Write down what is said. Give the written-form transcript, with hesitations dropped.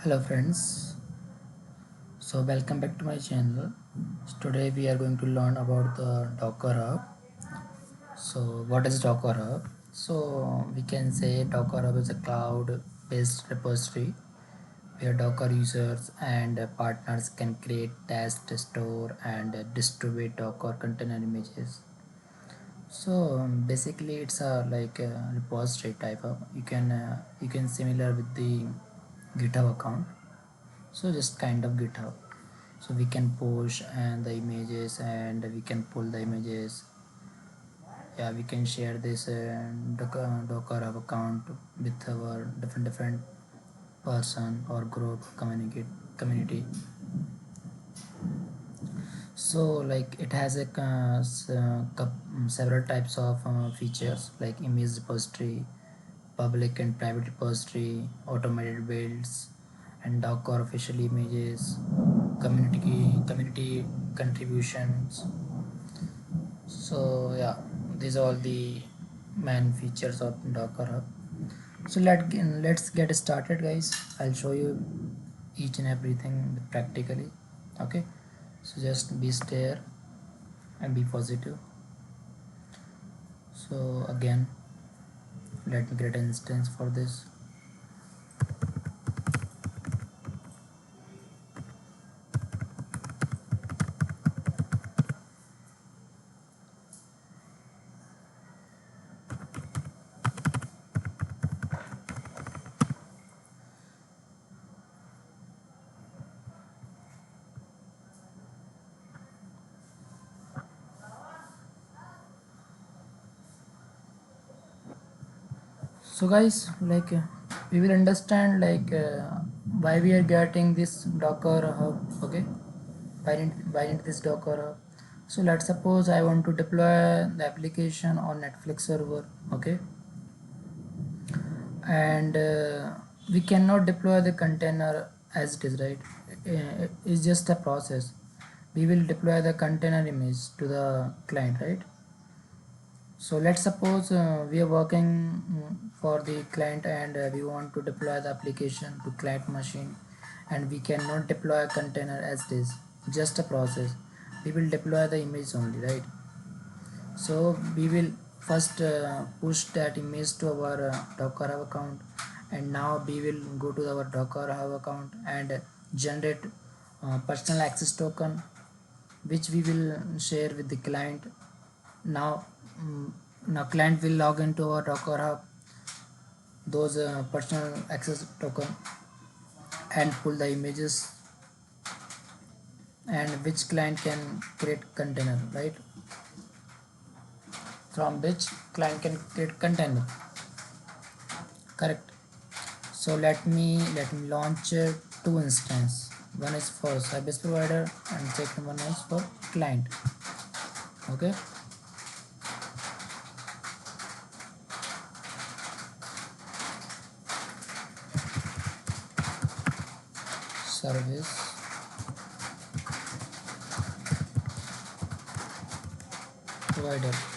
Hello friends, so welcome back to my channel. Today we are going to learn about the Docker Hub. So what is Docker Hub? So we can say Docker Hub is a cloud based repository where Docker users and partners can create, test, store and distribute Docker container images. So basically it's a like a repository type of you can similar with the GitHub account. So just kind of GitHub, so we can push and the images and we can pull the images. Yeah, we can share this docker hub account with our different person or group community. So like it has a several types of features like image repository, public and private repository, automated builds, and Docker official images, community contributions. So yeah, these are all the main features of Docker Hub. So let's get started, guys. I'll show you each and everything practically. Okay, so just be there and be positive. So again, let me create an instance for this. So guys, like we will understand like why we are getting this Docker Hub. Okay, why need this Docker Hub? So let's suppose I want to deploy the application on Netflix server. Okay, and we cannot deploy the container as it is, right? It's just a process. We will deploy the container image to the client, right? So let's suppose we are working for the client and we want to deploy the application to client machine, and we cannot deploy a container as it is, just a process. We will deploy the image only, right? So we will first push that image to our docker hub account, and now we will go to our docker hub account and generate personal access token, which we will share with the client. Now mm, now client will log into our docker hub those personal access token and pull the images, and which client can create container, right? From which client can create container, correct? So let me launch two instance. One is for service provider and second one is for client. Okay, service provider.